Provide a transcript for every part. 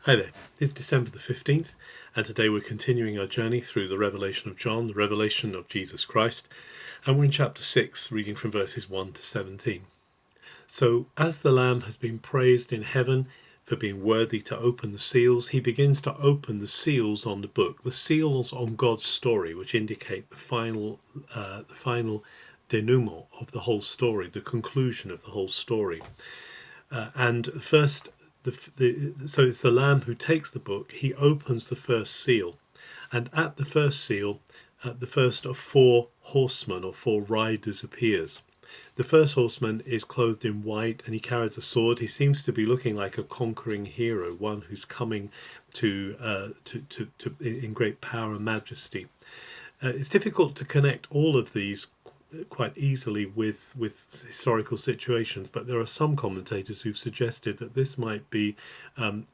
Hi there, it's December the 15th, and today we're continuing our journey through the revelation of John, the revelation of Jesus Christ, and we're in chapter 6, reading from verses 1 to 17. So, as the Lamb has been praised in heaven for being worthy to open the seals, he begins to open the seals on the book, the seals on God's story, which indicate the final denouement of the whole story, the conclusion of the whole story. And first, so it's the Lamb who takes the book. He opens the first seal, and at the first seal, the first of four horsemen or four riders appears. The first horseman is clothed in white, and he carries a sword. He seems to be looking like a conquering hero, one who's coming to in great power and majesty. It's difficult to connect all of these quite easily with historical situations, but there are some commentators who've suggested that this might be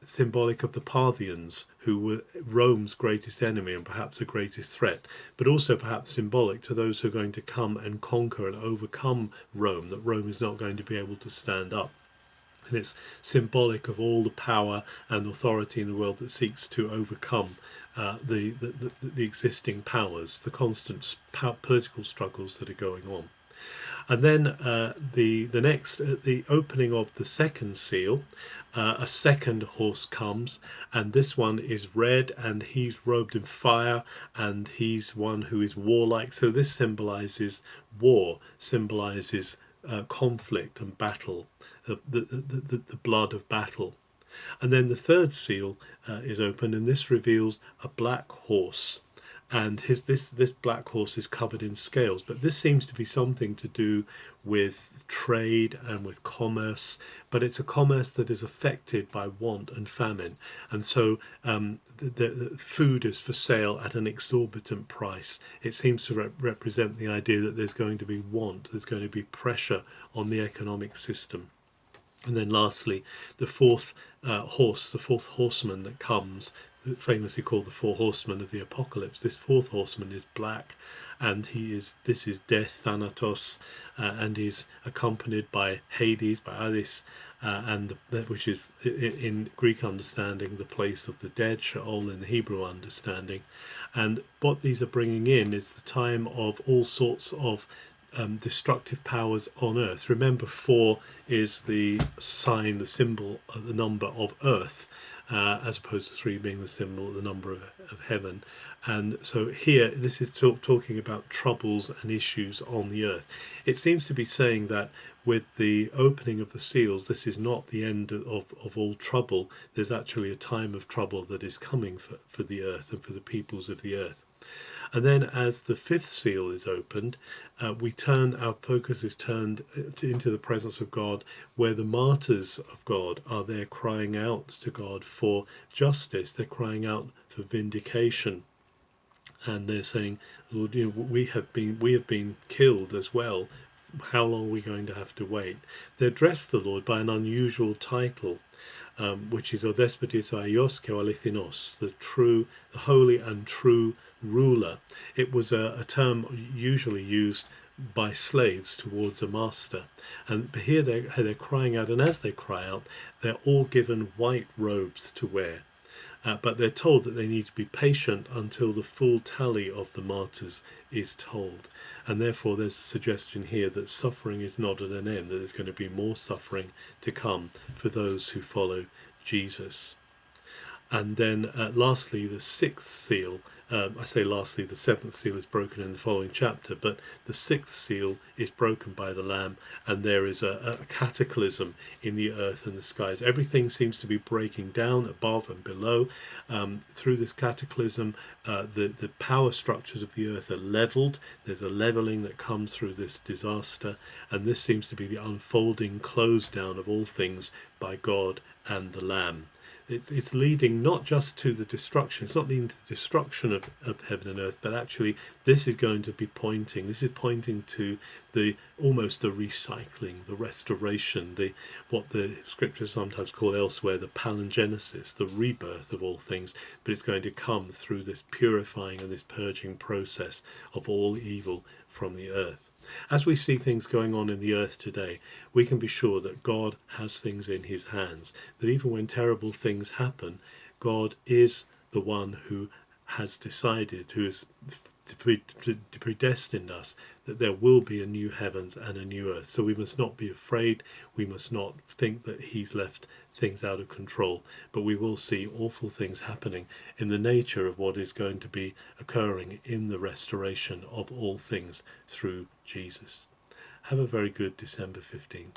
symbolic of the Parthians, who were Rome's greatest enemy and perhaps the greatest threat, but also perhaps symbolic to those who are going to come and conquer and overcome Rome, that Rome is not going to be able to stand up. And it's symbolic of all the power and authority in the world that seeks to overcome the existing powers, the constant political struggles that are going on. And then the opening of the second seal, a second horse comes, and this one is red, and he's robed in fire, and he's one who is warlike. So this symbolizes war, symbolizes conflict and battle, the blood of battle. And then the third seal is opened, and this reveals a black horse, and this black horse is covered in scales. But this seems to be something to do with trade and with commerce, but it's a commerce that is affected by want and famine, and so the food is for sale at an exorbitant price. It seems to represent the idea that there's going to be want, there's going to be pressure on the economic system. And then lastly, the fourth horseman that comes, famously called the four horsemen of the apocalypse. This fourth horseman is black, and this is death, Thanatos, and is accompanied by Hades, by Hades, which is in Greek understanding the place of the dead, Sheol in the Hebrew understanding. And what these are bringing in is the time of all sorts of destructive powers on earth. Remember, 4 is the sign, the symbol, the number of earth, as opposed to 3 being the symbol, the number of heaven. And so here, this is talking about troubles and issues on the earth. It seems to be saying that with the opening of the seals, this is not the end of all trouble. There's actually a time of trouble that is coming for the earth and for the peoples of the earth. And then as the fifth seal is opened, our focus is turned into the presence of God, where the martyrs of God are there crying out to God for justice. They're crying out for vindication. And they're saying, Lord, we have been killed as well. How long are we going to have to wait? They address the Lord by an unusual title, which is O Despotis Aios ke Alithinos, the holy and true ruler. It was a term usually used by slaves towards a master, and here they're crying out, and as they cry out, they're all given white robes to wear. But they're told that they need to be patient until the full tally of the martyrs is told. And therefore there's a suggestion here that suffering is not at an end, that there's going to be more suffering to come for those who follow Jesus. And then lastly, the sixth seal, I say lastly, the seventh seal is broken in the following chapter, but the sixth seal is broken by the Lamb, and there is a cataclysm in the earth and the skies. Everything seems to be breaking down above and below. Through this cataclysm, the power structures of the earth are leveled. There's a leveling that comes through this disaster, and this seems to be the unfolding close down of all things by God and the Lamb. It's leading not just to the destruction, it's not leading to the destruction of heaven and earth, but actually this is pointing to almost the recycling, the restoration, what the scriptures sometimes call elsewhere the palingenesis, the rebirth of all things, but it's going to come through this purifying and this purging process of all evil from the earth. As we see things going on in the earth today, we can be sure that God has things in his hands, that even when terrible things happen, God is the one who has decided, who has predestined us, that there will be a new heavens and a new earth. So we must not be afraid, we must not think that he's left things out of control, but we will see awful things happening in the nature of what is going to be occurring in the restoration of all things through Jesus. Have a very good December 15th.